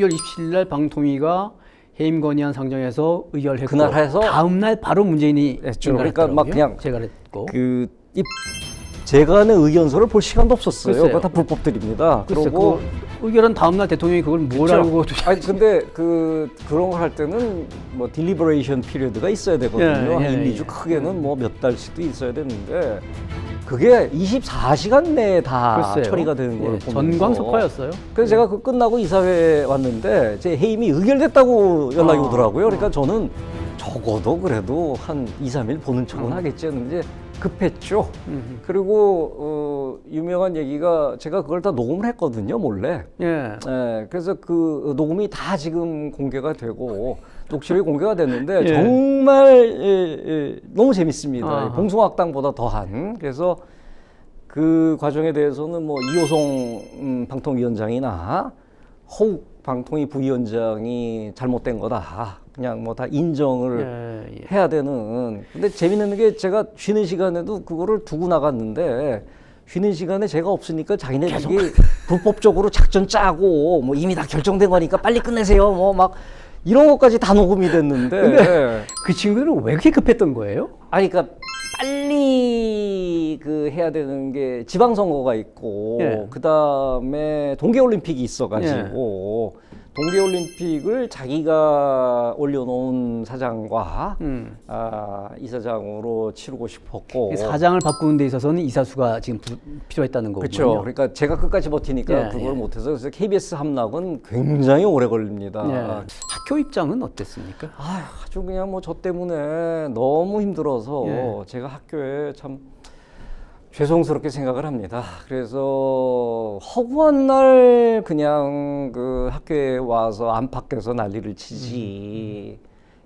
12월 27일 날 방통위가 해임 건의안 상정해서 의결했고 그날 해서 다음 날 바로 문재인이 했죠. 그러니까 막 그냥 제가 했고 이 제간의 의견서를 볼 시간도 없었어요. 글쎄요. 그거 다 불법들입니다. 글쎄, 그리고 그 의결은 다음 날 대통령이 그걸 뭘 그쵸. 알고 아니 근데 그런 걸 할 때는 뭐 딜리버레이션 피리어드가 있어야 되거든요. 한 1, 2주 크게는 뭐 몇 달씩도 있어야 되는데 그게 24시간 내에 다 글쎄요. 처리가 되는 걸 보면서 전광석화였어요. 그래서 제가 그 끝나고 이사회에 왔는데 제 해임이 의결됐다고 연락이 오더라고요. 그러니까 저는 적어도 그래도 한 2, 3일 보는 척은 하겠지 했는데 급했죠. 그리고 유명한 얘기가 제가 그걸 다 녹음을 했거든요, 몰래. 예. 예, 그래서 그 녹음이 다 지금 공개가 되고 녹취록이 공개가 됐는데 예. 정말 너무 재밌습니다. 아하. 봉숭아학당보다 더한. 그래서 그 과정에 대해서는 뭐 이호송 방통위원장이나 허욱 방통위 부위원장이 잘못된 거다. 그냥 뭐 다 인정을 해야 되는. 근데 재밌는 게 제가 쉬는 시간에도 그거를 두고 나갔는데 쉬는 시간에 제가 없으니까 자기네들이 불법적으로 작전 짜고 뭐 이미 다 결정된 거니까 빨리 끝내세요. 뭐 막 이런 것까지 다 녹음이 됐는데. 근데 그 친구들은 왜 그렇게 급했던 거예요? 아니 그러니까 빨리 그 해야 되는 게 지방선거가 있고 그다음에 동계올림픽이 있어가지고 동계올림픽을 자기가 올려놓은 사장과 이사장으로 치르고 싶었고 사장을 바꾸는 데 있어서는 이사수가 지금 필요했다는 거군요. 그렇죠. 그러니까 제가 끝까지 버티니까 그걸 못해서 그래서 KBS 함락은 굉장히 오래 걸립니다. 학교 입장은 어땠습니까? 아주 그냥 뭐 저 때문에 너무 힘들어서 제가 학교에 참 죄송스럽게 생각을 합니다. 그래서 허구한 날 그냥 그 학교에 와서 안팎에서 난리를 치지.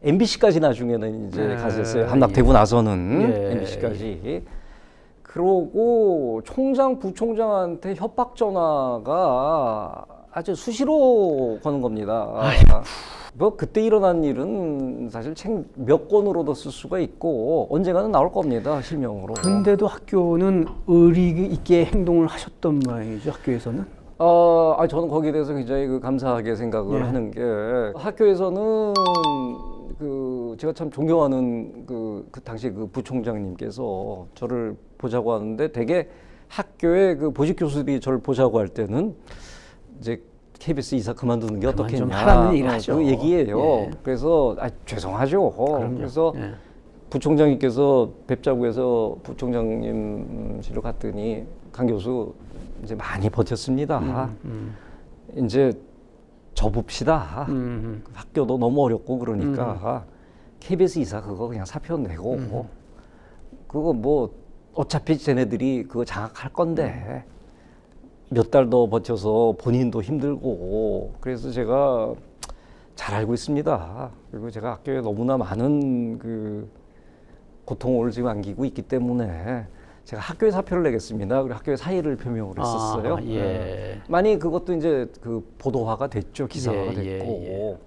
MBC까지 나중에는 이제 갔었어요. 함락되고 나서는 MBC까지. 그러고 총장, 부총장한테 협박 전화가 아주 수시로 거는 겁니다. 뭐 그때 일어난 일은 사실 책 몇 권으로도 쓸 수가 있고 언젠가는 나올 겁니다, 실명으로. 근데도 학교는 의리 있게 행동을 하셨던 모양이죠, 학교에서는? 저는 거기에 대해서 굉장히 감사하게 생각을 하는 게 학교에서는 제가 참 존경하는 그 당시 그 부총장님께서 저를 보자고 하는데 되게 학교의 그 보직 교수들이 저를 보자고 할 때는 이제 KBS 이사 그만두는 게 어떻겠냐 좀 하라는 얘기를 하죠. 그 얘기예요. 그래서 죄송하죠. 그래서 부총장님께서 뵙자고 해서 부총장님실로 갔더니 강 교수 이제 많이 버텼습니다. 이제 접읍시다. 학교도 너무 어렵고 그러니까 KBS 이사 그거 그냥 사표 내고 그거 뭐 어차피 쟤네들이 그거 장악할 건데 몇 달 더 버텨서 본인도 힘들고 그래서 제가 잘 알고 있습니다. 그리고 제가 학교에 너무나 많은 그 고통을 지금 안기고 있기 때문에 제가 학교에 사표를 내겠습니다. 그리고 학교에 사의를 표명을 했었어요. 많이 그것도 이제 그 보도화가 됐죠. 기사화가 됐고.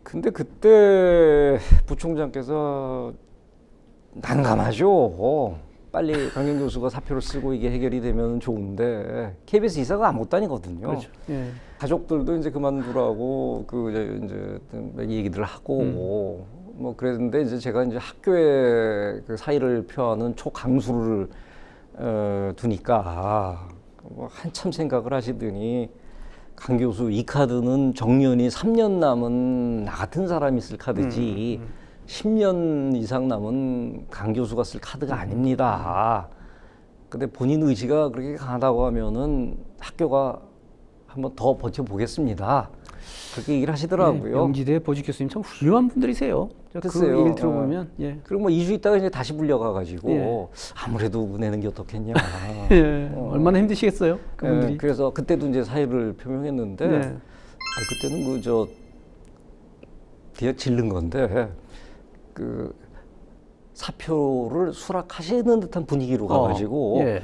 근데 그때 부총장께서 난감하죠. 빨리 강경 교수가 사표를 쓰고 이게 해결이 되면 좋은데 KBS 이사가 아무것도 아니거든요. 그렇죠. 가족들도 이제 그만두라고 이제 얘기들을 하고 뭐 그랬는데 이제 제가 이제 학교에 그 사의를 표하는 초강수를 두니까 뭐 한참 생각을 하시더니 강 교수 이 카드는 정년이 3년 남은 나 같은 사람이 쓸 카드지 10년 이상 남은 강 교수가 쓸 카드가 아닙니다. 근데 본인 의지가 그렇게 강하다고 하면은 학교가 한번 더 버텨보겠습니다. 그렇게 얘기를 하시더라고요. 영지대 보직 교수님 참 훌륭한 분들이세요. 글쎄요. 그 일 들어보면. 그리고 뭐 2주 있다가 이제 다시 불려가가지고 아무래도 내는 게 어떻겠냐. 얼마나 힘드시겠어요, 그분들이. 그래서 그때도 이제 사의를 표명했는데 그때는 그냥 질른 건데 그 사표를 수락하시는 듯한 분위기로 가가지고 이게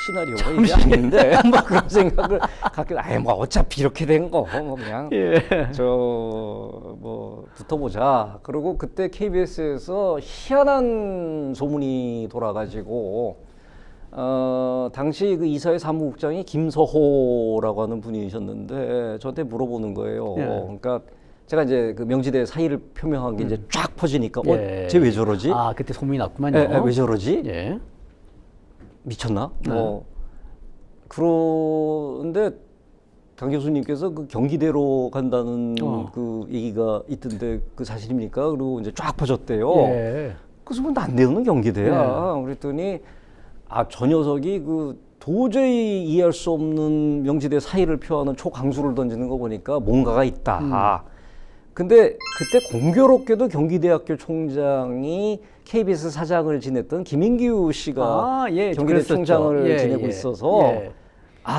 시나리오가 이게 아닌데 뭐 그런 생각을 갖게 뭐 어차피 이렇게 된 거 뭐 그냥 뭐 붙어보자. 그리고 그때 KBS에서 희한한 소문이 돌아가지고 당시 그 이사회 사무국장이 김서호라고 하는 분이셨는데 저한테 물어보는 거예요. 예. 그러니까 제가 이제 그 명지대 사의를 표명한 게 이제 쫙 퍼지니까 예. 쟤 왜 저러지? 아, 그때 소문이 났구만요. 왜 저러지? 예. 미쳤나? 그런데 강 교수님께서 그 경기대로 간다는 그 얘기가 있던데 그 사실입니까? 그리고 이제 쫙 퍼졌대요. 예. 그래서 뭐 난데없는 경기대야. 그랬더니 저 녀석이 그 도저히 이해할 수 없는 명지대 사의를 표하는 초강수를 던지는 거 보니까 뭔가가 있다. 근데 그때 공교롭게도 경기대학교 총장이 KBS 사장을 지냈던 김인규 씨가 경기대 그랬었죠. 총장을 지내고 있어서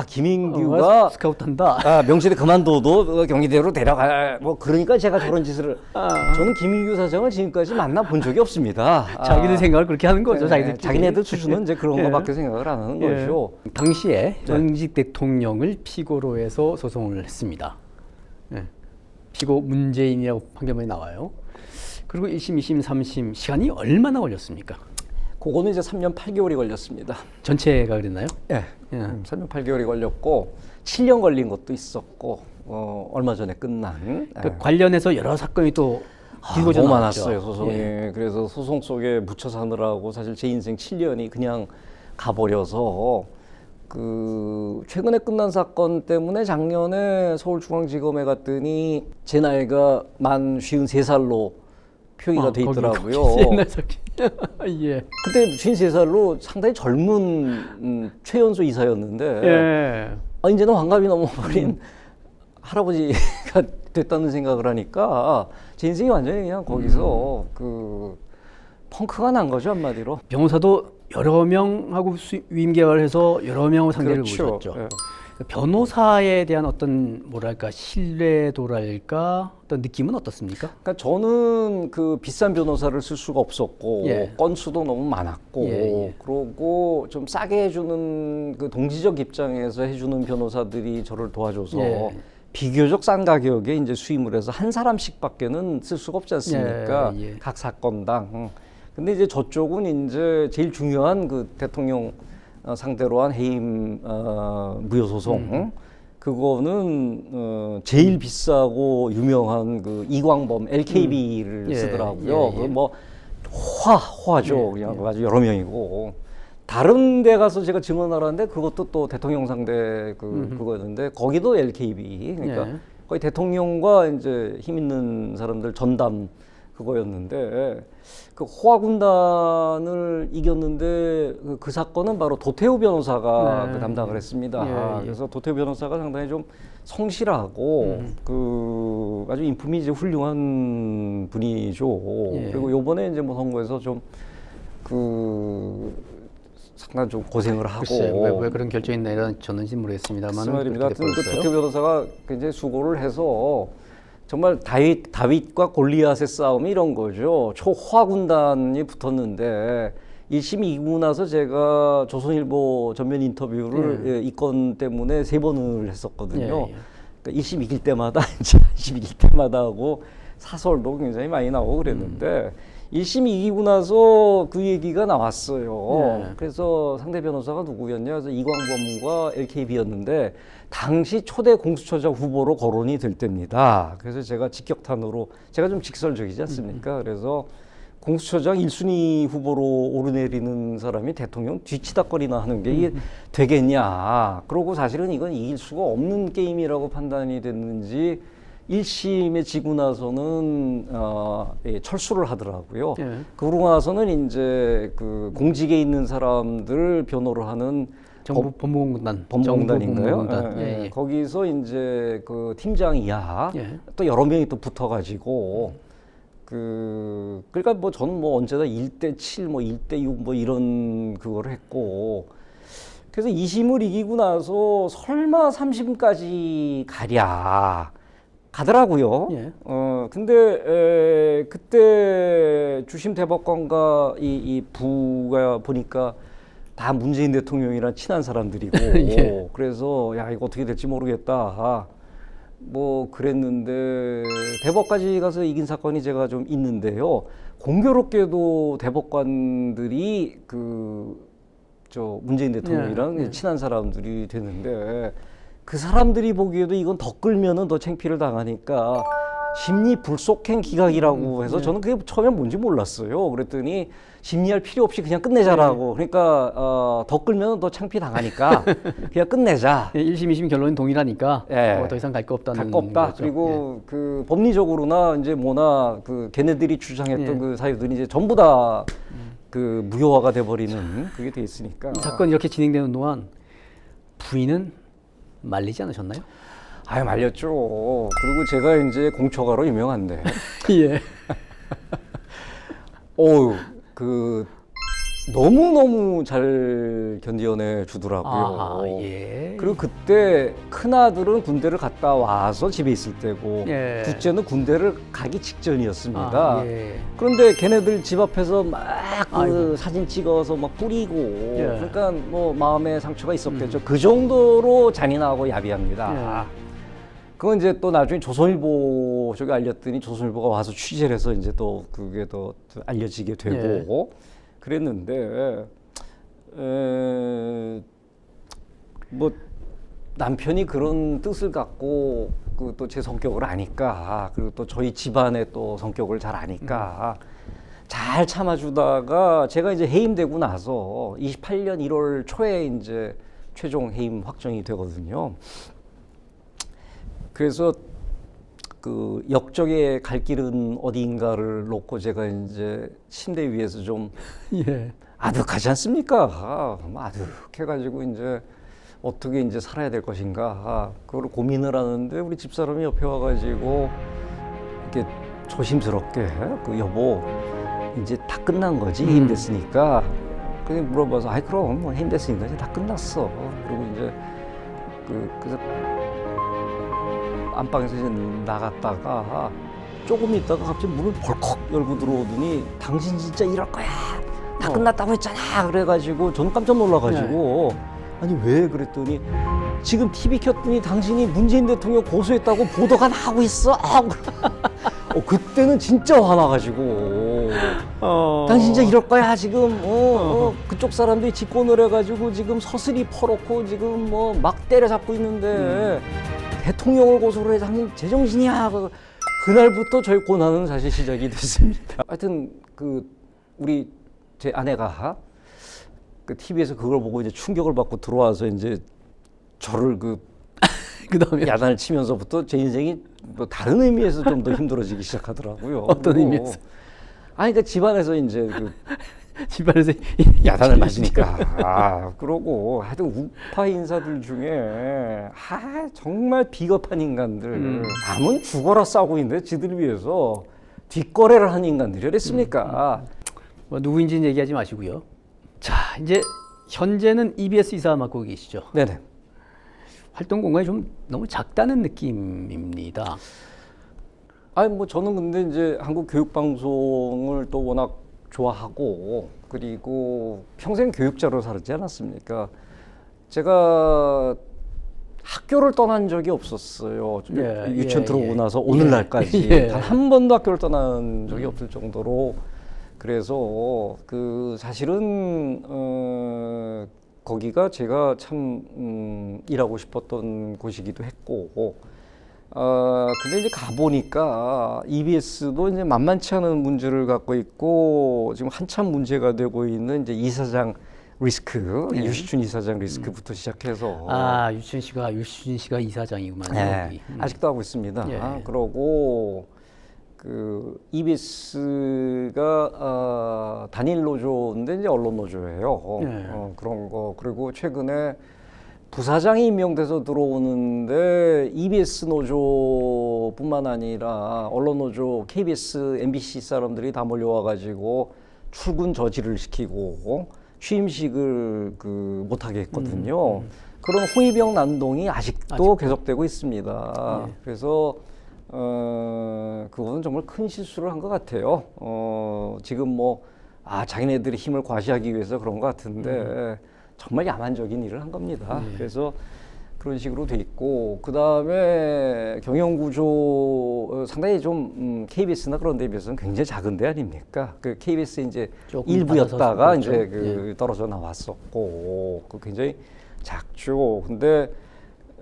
김인규가 스카우트한다. 명시대 그만둬도 경기대로 데려가 뭐 그러니까 제가 저런 짓을 저는 김인규 사장을 지금까지 만나 본 적이 없습니다. 자기들 생각을 그렇게 하는 거죠. 자기네들 수준은 이제 그런 거밖에 생각을 안 하는 거죠. 당시에 전직 대통령을 피고로 해서 소송을 했습니다. 피고 문재인이라고 판결문이 나와요. 그리고 1심, 2심, 3심 시간이 얼마나 걸렸습니까? 그거는 이제 3년 8개월이 걸렸습니다. 전체가 그랬나요? 네. 3년 8개월이 걸렸고 7년 걸린 것도 있었고 얼마 전에 끝난. 그 관련해서 여러 사건이 또 길고져 너무 나왔죠. 많았어요, 소송이. 그래서 소송 속에 묻혀 사느라고 사실 제 인생 7년이 그냥 가버려서 그 최근에 끝난 사건 때문에 작년에 서울중앙지검에 갔더니 제 나이가 만 53살로 표기가 돼 있더라고요. 예. 그때 53살로 상당히 젊은 최연소 이사였는데 이제는 환갑이 넘어버린 할아버지가 됐다는 생각을 하니까 제 인생이 완전히 그냥 거기서 그 펑크가 난 거죠, 한마디로. 변호사도 여러 명하고 위임 개발해서 여러 명하고 상대를 보셨죠. 변호사에 대한 어떤 뭐랄까 신뢰도랄까 어떤 느낌은 어떻습니까? 그러니까 저는 그 비싼 변호사를 쓸 수가 없었고 건수도 너무 많았고 그러고 좀 싸게 해주는 그 동지적 입장에서 해주는 변호사들이 저를 도와줘서 비교적 싼 가격에 이제 수임을 해서 한 사람씩밖에는 쓸 수가 없지 않습니까? 각 사건당. 근데 이제 저쪽은 이제 제일 중요한 그 대통령 상대로 한 해임 무효 소송 그거는 제일 비싸고 유명한 그 이광범 LKB를 쓰더라고요. 그 뭐 호화죠. 그냥 아주 여러 명이고 다른 데 가서 제가 증언하라는데 그것도 또 대통령 상대 그거였는데 거기도 LKB 그러니까 거의 대통령과 이제 힘 있는 사람들 전담 그거였는데 그 호화군단을 이겼는데 그 사건은 바로 도태우 변호사가 그 담당을 했습니다. 그래서 도태우 변호사가 상당히 좀 성실하고 그 아주 인품이 이제 훌륭한 분이죠. 그리고 요번에 이제 뭐 선거에서 좀 그 상당히 좀 고생을 하고 글쎄, 왜 그런 결정이 내려졌는지 모르겠습니다만 말입니다. 하여튼 그 도태우 변호사가 굉장히 수고를 해서 정말 다윗과 골리앗의 싸움이 이런 거죠. 초호화군단이 붙었는데 1심 이기고 나서 제가 조선일보 전면 인터뷰를 이 건 때문에 3번을 했었거든요. 그러니까 1심 이길 때마다 이제 2심 이길 때마다 하고 사설도 굉장히 많이 나오고 그랬는데 1심 이기고 나서 그 얘기가 나왔어요. 그래서 상대 변호사가 누구였냐? 그래서 이광범과 LKB였는데 당시 초대 공수처장 후보로 거론이 될 때입니다. 그래서 제가 직격탄으로 제가 좀 직설적이지 않습니까? 그래서 공수처장 1순위 후보로 오르내리는 사람이 대통령 뒤치다거리나 하는 게 이게 되겠냐. 그러고 사실은 이건 이길 수가 없는 게임이라고 판단이 됐는지 1심에 지고 나서는 철수를 하더라고요. 그러고 나서는 이제 그 공직에 있는 사람들 변호를 하는 정부 법무공단 법무공단인가요? 거기서 이제 그 팀장 이하 또 여러 명이 또 붙어가지고 그러니까 뭐 저는 뭐 언제나 1대 7, 뭐 1대 6 뭐 이런 그거를 했고 그래서 2심을 이기고 나서 설마 3심까지 가더라고요. 근데 그때 주심 대법관과 이 부가 보니까 다 문재인 대통령이랑 친한 사람들이고 그래서 야 이거 어떻게 될지 모르겠다. 뭐 그랬는데 대법까지 가서 이긴 사건이 제가 좀 있는데요. 공교롭게도 대법관들이 그 저 문재인 대통령이랑 예. 친한 사람들이 됐는데 그 사람들이 보기에도 이건 더 끌면은 더 창피를 당하니까 심리 불속행 기각이라고 해서 저는 그게 처음에 뭔지 몰랐어요. 그랬더니 심리할 필요 없이 그냥 끝내자라고. 그러니까 더 끌면 더 창피 당하니까 그냥 끝내자. 예, 1심, 2심 결론은 동일하니까 예. 더 이상 갈 거 없다는 갈 거 없다. 거죠. 그리고 그 법리적으로나 이제 뭐나 그 걔네들이 주장했던 예. 그 사유들이 이제 전부 다 그 무효화가 돼버리는 그게 돼 있으니까. 이 사건이 이렇게 진행되는 동안 부인은 말리지 않으셨나요? 아유 말렸죠. 그리고 제가 이제 공초가로 유명한데. 예. 그 너무 잘 견디어내 주더라고요. 아, 예. 그리고 그때 큰 아들은 군대를 갔다 와서 집에 있을 때고 예. 둘째는 군대를 가기 직전이었습니다. 아, 예. 그런데 걔네들 집 앞에서 막 그 아이고. 사진 찍어서 막 뿌리고 예. 그러니까 뭐 마음에 상처가 있었겠죠. 그 정도로 잔인하고 야비합니다. 예. 그건 이제 또 나중에 조선일보 쪽에 알렸더니 조선일보가 와서 취재를 해서 이제 또 그게 더 알려지게 되고 그랬는데 뭐 남편이 그런 뜻을 갖고 그 또 제 성격을 아니까 그리고 또 저희 집안의 또 성격을 잘 아니까 잘 참아주다가 제가 이제 해임되고 나서 28년 1월 초에 이제 최종 해임 확정이 되거든요. 그래서 그 역적의 갈 길은 어디인가를 놓고 제가 이제 침대 위에서 좀 예. 아득하지 않습니까? 아득해가지고 이제 어떻게 이제 살아야 될 것인가 그걸 고민을 하는데 우리 집사람이 옆에 와가지고 이렇게 조심스럽게 그 여보 이제 다 끝난 거지 해임됐으니까 그냥 물어봐서 아이 그럼 뭐 해임됐으니까 이제 다 끝났어. 그리고 이제 그래서 안방에서 이제 나갔다가 조금 있다가 갑자기 문을 벌컥 열고 들어오더니 당신 진짜 이럴 거야 다 끝났다고 했잖아 그래가지고 저는 깜짝 놀라가지고 아니 왜 그랬더니 지금 TV 켰더니 당신이 문재인 대통령 고소했다고 보도가 나오고 있어. 그때는 진짜 화나가지고 당신 진짜 이럴 거야 지금 그쪽 사람들이 집권을 해가지고 지금 서슬이 퍼놓고 지금 뭐 막 때려잡고 있는데 대통령을 고소를 해 당신 제정신이야. 그날부터 저희 고난은 사실 시작이 됐습니다. 하여튼 그 우리 제 아내가 그 TV에서 그걸 보고 이제 충격을 받고 들어와서 이제 저를 그다음에 야단을 치면서부터 제 인생이 뭐 다른 의미에서 좀 더 힘들어지기 시작하더라고요. 어떤 의미에서? 아니 그러니까 집안에서 이제 집안에서 야단을 맞으니까 그러고 하여튼 우파 인사들 중에 정말 비겁한 인간들 남은 죽어라 싸우고 있는데 지들 위해서 뒷거래를 한 인간들이 어랬습니까? 뭐 누구인지는 얘기하지 마시고요. 자, 이제 현재는 EBS 이사 맡고 계시죠. 네네. 활동 공간이 좀 너무 작다는 느낌입니다. 아니 뭐 저는 근데 이제 한국 교육 방송을 또 워낙 좋아하고 그리고 평생 교육자로 살았지 않았습니까? 제가 학교를 떠난 적이 없었어요. 유치원 들어오고 나서 오늘날까지 단 한 번도 학교를 떠난 적이 없을 정도로 그래서 그 사실은 거기가 제가 참 일하고 싶었던 곳이기도 했고 근데 이제 가보니까 EBS도 이제 만만치 않은 문제를 갖고 있고 지금 한참 문제가 되고 있는 이제 이사장 리스크, 유시춘 이사장 리스크부터 시작해서 유시춘 씨가 이사장이구만요. 네, 아직도 하고 있습니다. 그러고 그 EBS가 단일 노조인데 이제 언론 노조예요. 그런 거 그리고 최근에 부사장이 임명돼서 들어오는데 EBS 노조뿐만 아니라 언론 노조 KBS, MBC 사람들이 다 몰려와가지고 출근 저지를 시키고 취임식을 못하게 했거든요. 그런 홍위병 난동이 아직도 계속되고 있습니다. 그래서 그거는 정말 큰 실수를 한 것 같아요. 지금 뭐 자기네들의 힘을 과시하기 위해서 그런 것 같은데 정말 야만적인 일을 한 겁니다. 그래서 그런 식으로 돼 있고, 그 다음에 경영 구조 상당히 좀 KBS나 그런 데에 비해서는 굉장히 작은 데 아닙니까? 그 KBS 이제 조금 일부였다가 받아서 이제 그렇죠. 예. 떨어져 나왔었고, 그 굉장히 작죠. 근데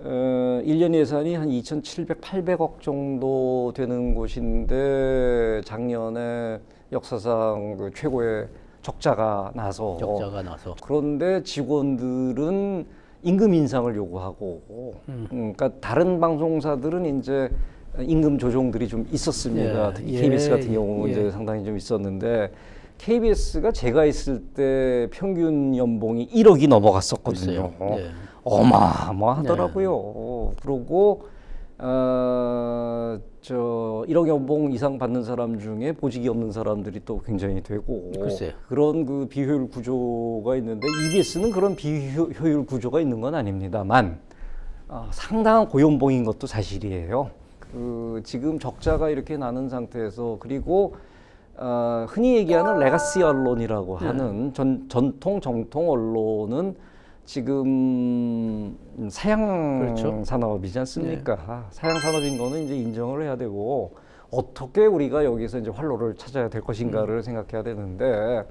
1년 예산이 한 2,700, 800억 정도 되는 곳인데 작년에 역사상 그 최고의 적자가 나서 그런데 직원들은 임금 인상을 요구하고 그러니까 다른 방송사들은 이제 임금 조정들이 좀 있었습니다. 예, 특히 예, KBS 같은 경우는 예. 이제 상당히 좀 있었는데 KBS가 제가 있을 때 평균 연봉이 1억이 넘어갔었거든요. 예. 어마어마하더라고요. 그리고 저 1억 연봉 이상 받는 사람 중에 보직이 없는 사람들이 또 굉장히 되고 글쎄요. 그런 그 비효율 구조가 있는데 EBS는 그런 비효율 구조가 있는 건 아닙니다만 상당한 고연봉인 것도 사실이에요. 그 지금 적자가 이렇게 나는 상태에서 그리고 흔히 얘기하는 레가시 언론이라고 하는 전통 정통 언론은 지금 사양 그렇죠. 산업이지 않습니까? 사양 산업인 거는 이제 인정을 해야 되고 어떻게 우리가 여기서 이제 활로를 찾아야 될 것인가를 생각해야 되는데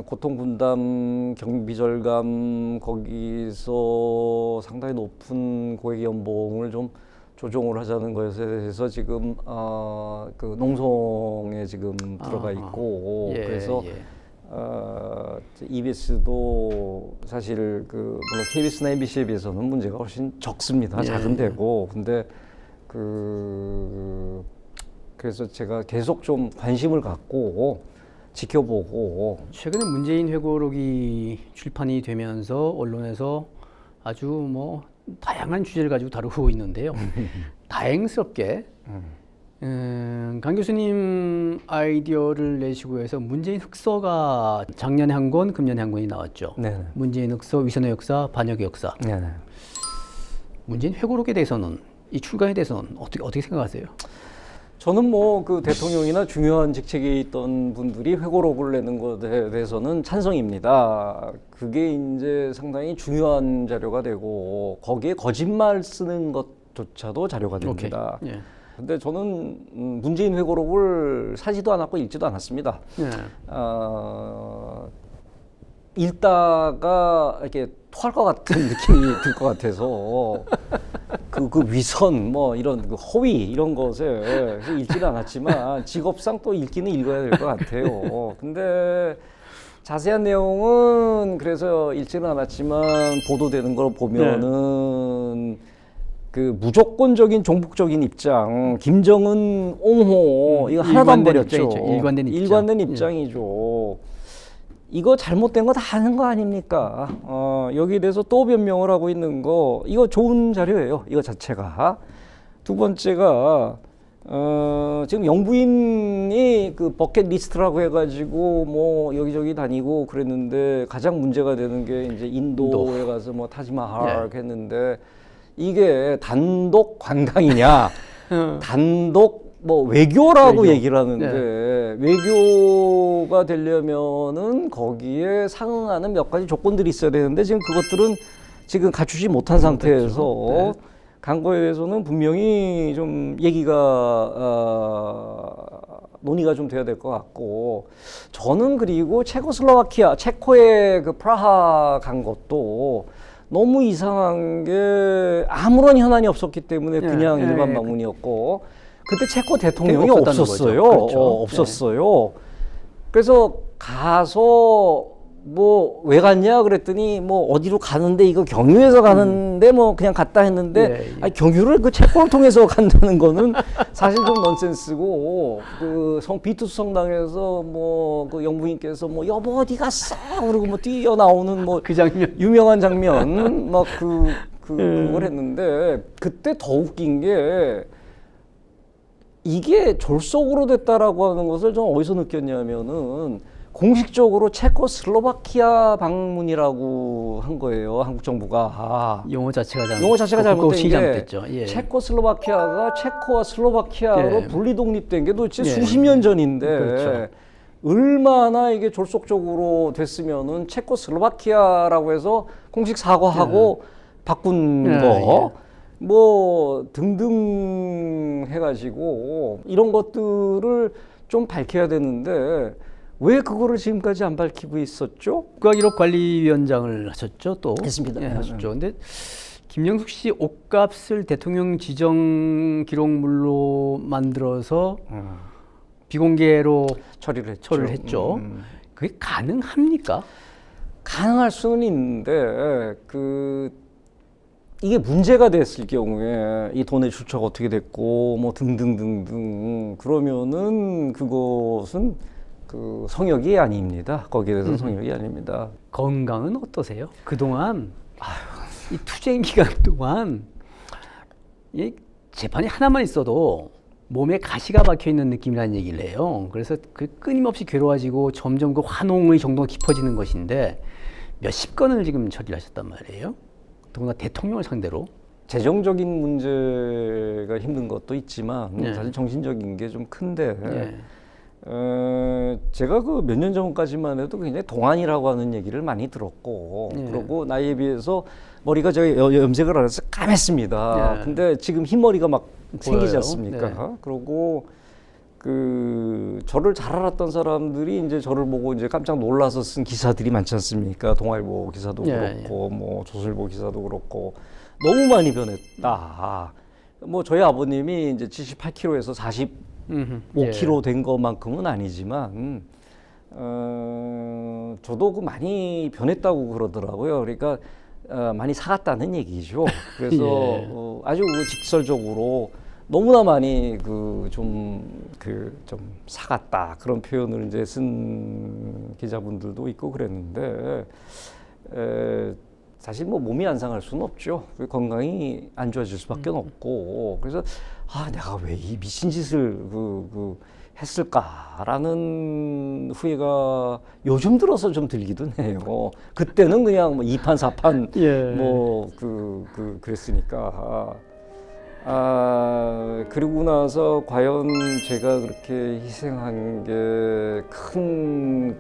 고통 분담, 경비 절감 거기서 상당히 높은 고액 연봉을 좀 조정을 하자는 것에 대해서 지금 그 농성에 지금 들어가 있고 예, 그래서 예. EBS도 사실 그 물론 KBS나 MBC에 비해서는 문제가 훨씬 적습니다. 예, 작은 데고 근데 그래서 제가 계속 좀 관심을 갖고 지켜보고 최근에 문재인 회고록이 출판이 되면서 언론에서 아주 뭐 다양한 주제를 가지고 다루고 있는데요. 다행스럽게 강 교수님 아이디어를 내시고 해서 문재인 흑서가 작년에 한 권, 금년에 한 권이 나왔죠. 네네. 문재인 흑서, 위선의 역사, 반역의 역사. 네네. 문재인 회고록에 대해서는 이 출간에 대해서는 어떻게 생각하세요? 저는 뭐 그 대통령이나 중요한 직책에 있던 분들이 회고록을 내는 것에 대해서는 찬성입니다. 그게 이제 상당히 중요한 자료가 되고 거기에 거짓말 쓰는 것조차도 자료가 됩니다. 예. 근데 저는 문재인 회고록을 사지도 않았고 읽지도 않았습니다. 예. 읽다가 이렇게 토할 것 같은 느낌이 들 것 같아서 그 위선 뭐 이런 그 허위 이런 것에 읽지는 않았지만 직업상 또 읽기는 읽어야 될 것 같아요. 근데 자세한 내용은 그래서 읽지는 않았지만 보도되는 걸 보면은 그 무조건적인 종북적인 입장, 김정은 옹호 이거 하나도 안 버렸죠. 일관된 입장이죠. 이거 잘못된 거 다 아는 거 아닙니까? 여기에 대해서 또 변명을 하고 있는 거 이거 좋은 자료예요. 이거 자체가. 두 번째가 지금 영부인이 그 버킷리스트라고 해가지고 뭐 여기저기 다니고 그랬는데 가장 문제가 되는 게 이제 인도에 가서 뭐 타지마할 했는데 이게 단독 관광이냐 단독 뭐 외교라고 얘기를 하는데 외교가 되려면은 거기에 상응하는 몇 가지 조건들이 있어야 되는데 지금 그것들은 지금 갖추지 못한 상태에서 간 거에 대해서는 분명히 좀 얘기가 논의가 좀 돼야 될 것 같고 저는 그리고 체코의 그 프라하 간 것도 너무 이상한 게 아무런 현안이 없었기 때문에 그냥 일반 방문이었고 그때 체코 대통령이 없었어요. 그렇죠. 없었어요. 그래서 가서 뭐 왜 갔냐 그랬더니 뭐 어디로 가는데 이거 경유해서 가는데 뭐 그냥 갔다 했는데 아니, 경유를 그 체코를 통해서 간다는 거는 사실 좀 넌센스고 그 비투스 성당에서 뭐 그 영부인께서 뭐 여보 어디 갔어 그러고 뭐 뛰어 나오는 뭐 그 장면 유명한 장면 막 그걸 했는데 그때 더 웃긴 게 이게 졸속으로 됐다라고 하는 것을 좀 어디서 느꼈냐면은 공식적으로 체코슬로바키아 방문이라고 한 거예요. 한국 정부가. 용어 자체가 잘못된 게 잘못됐죠. 체코슬로바키아가 체코와 슬로바키아로 분리 독립된 게 도대체 수십 년 전인데 그렇죠. 얼마나 이게 졸속적으로 됐으면은 체코슬로바키아라고 해서 공식 사과하고 바꾼 거, 뭐 등등 해가지고 이런 것들을 좀 밝혀야 되는데 왜 그거를 지금까지 안 밝히고 있었죠? 국가 기록관리위원장을 하셨죠, 또. 했습니다. 예, 하셨죠. 근데 김영숙 씨 옷값을 대통령 지정 기록물로 만들어서 비공개로 처리를 했죠. 그게 가능합니까? 가능할 수는 있는데 이게 문제가 됐을 경우에 이 돈의 출처가 어떻게 됐고 뭐 등등등등 그러면은 그것은 그 성역이 아닙니다. 거기에 대해서는 성역이 아닙니다. 건강은 어떠세요? 그동안 이 투쟁 기간 동안 이 재판이 하나만 있어도 몸에 가시가 박혀 있는 느낌이라는 얘기를 해요. 그래서 그 끊임없이 괴로워지고 점점 그 환웅의 정도가 깊어지는 것인데 몇십 건을 지금 처리를 하셨단 말이에요. 더구나 대통령을 상대로. 재정적인 문제가 힘든 것도 있지만 사실 정신적인 게 좀 큰데 제가 그 몇 년 전까지만 해도 굉장히 동안이라고 하는 얘기를 많이 들었고 그리고 나이에 비해서 머리가 제가 염색을 안 해서 까맸습니다. 근데 지금 흰머리가 막 생기지 않습니까? 그리고 저를 잘 알았던 사람들이 이제 저를 보고 이제 깜짝 놀라서 쓴 기사들이 많지 않습니까? 동아일보 기사도 그렇고 뭐 조선일보 기사도 그렇고 너무 많이 변했다. 뭐 저희 아버님이 이제 78kg에서 45kg 된 것만큼은 아니지만 저도 그 많이 변했다고 그러더라고요. 그러니까 많이 사갔다는 얘기죠. 그래서 아주 직설적으로 너무나 많이 좀 사갔다 그런 표현을 이제 쓴 기자분들도 있고 그랬는데 사실 뭐 몸이 안 상할 수는 없죠. 건강이 안 좋아질 수밖에 없고 그래서 내가 왜 이 미친 짓을 했을까라는 후회가 요즘 들어서 좀 들기도 해요. 그때는 그냥 뭐 2판 4판 그랬으니까. 그리고 나서 과연 제가 그렇게 희생한 게 큰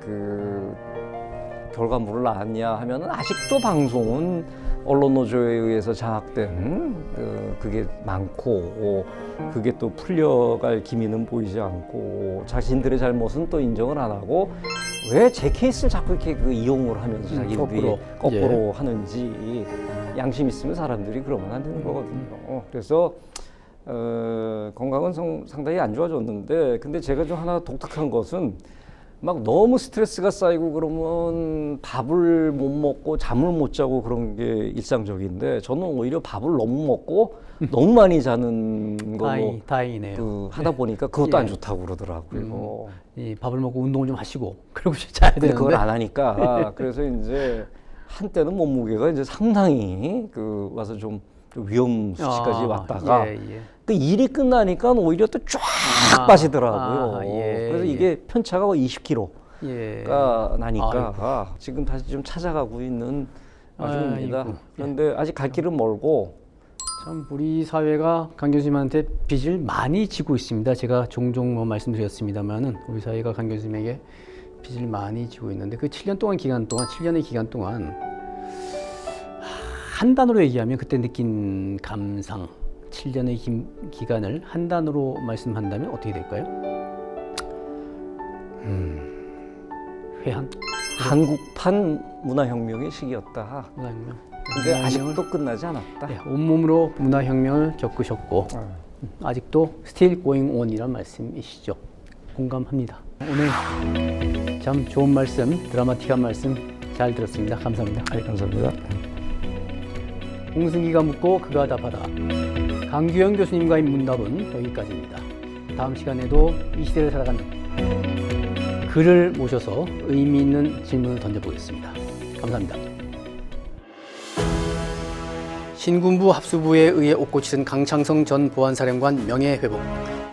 결과물을 낳았냐 하면은 아직도 방송은 언론 노조에 의해서 장악된 그게 많고 그게 또 풀려갈 기미는 보이지 않고 자신들의 잘못은 또 인정을 안 하고 왜 제 케이스를 자꾸 이렇게 이용을 하면서 자기들이 거꾸로 하는지 양심 있으면 사람들이 그러면 안 되는 거거든요. 그래서 건강은 상당히 안 좋아졌는데 근데 제가 좀 하나 독특한 것은 막 너무 스트레스가 쌓이고 그러면 밥을 못 먹고 잠을 못 자고 그런 게 일상적인데 저는 오히려 밥을 너무 먹고 너무 많이 자는 걸로 다행이네요. 하다 보니까 그것도 안 좋다고 그러더라고요. 밥을 먹고 운동을 좀 하시고 그러고 자야 되는데 그걸 안 하니까 그래서 이제 한때는 몸무게가 이제 상당히 와서 좀 위험 수치까지 왔다가 그 일이 끝나니까 오히려 또 쫙 빠지더라고요. 그래서 이게 편차가 20kg가 나니까 지금 다시 좀 찾아가고 있는 와중입니다. 그런데 아직 갈 길은 멀고 참 우리 사회가 강 교수님한테 빚을 많이 지고 있습니다. 제가 종종 뭐 말씀드렸습니다만은 우리 사회가 강 교수님에게 빚을 많이 지고 있는데 그 7년의 기간 동안 한 단어로 얘기하면 그때 느낀 감상 7년의 기간을 한 단어로 말씀한다면 어떻게 될까요? 회한? 한국판 문화혁명의 시기였다. 문화혁명. 근데 아직도 끝나지 않았다. 온몸으로 문화혁명을 겪으셨고 아직도 still going on이란 말씀이시죠. 공감합니다. 오늘 참 좋은 말씀, 드라마틱한 말씀 잘 들었습니다. 감사합니다. 감사합니다. 홍승기가 묻고 그가 답하다. 강규영 교수님과의 문답은 여기까지입니다. 다음 시간에도 이 시대를 살아가는 그를 모셔서 의미 있는 질문을 던져보겠습니다. 감사합니다. 신군부 합수부에 의해 옥고치 든 강창성 전 보안사령관 명예회복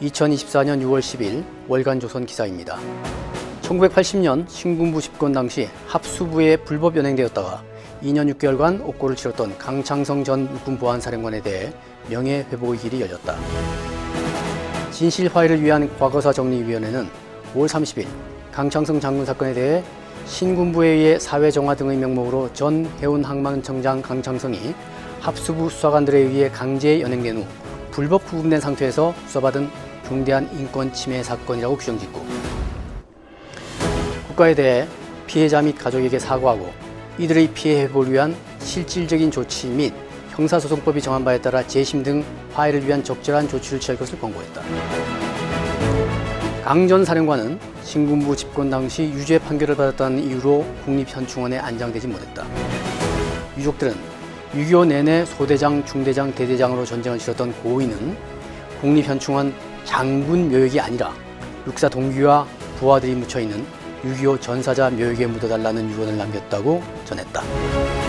2024년 6월 10일 월간조선 기사입니다. 1980년 신군부 집권 당시 합수부에 불법 연행되었다가 2년 6개월간 옥고를 치렀던 강창성 전 육군 보안사령관에 대해 명예회복의 길이 열렸다. 진실 화해를 위한 과거사 정리위원회는 5월 30일 강창성 장군 사건에 대해 신군부에 의해 사회정화 등의 명목으로 전 해운항만청장 강창성이 합수부 수사관들에 의해 강제 연행된 후 불법 구금된 상태에서 수사받은 중대한 인권 침해 사건이라고 규정짓고, 국가에 대해 피해자 및 가족에게 사과하고 이들의 피해 회복을 위한 실질적인 조치 및 형사소송법이 정한 바에 따라 재심 등 화해를 위한 적절한 조치를 취할 것을 권고했다. 강 전 사령관은 신군부 집권 당시 유죄 판결을 받았다는 이유로 국립현충원에 안장되지 못했다. 유족들은 6.25 내내 소대장, 중대장, 대대장으로 전쟁을 치렀던 고인은 국립현충원 장군 묘역이 아니라 육사 동기와 부하들이 묻혀있는 6.25 전사자 묘역에 묻어달라는 유언을 남겼다고 전했다.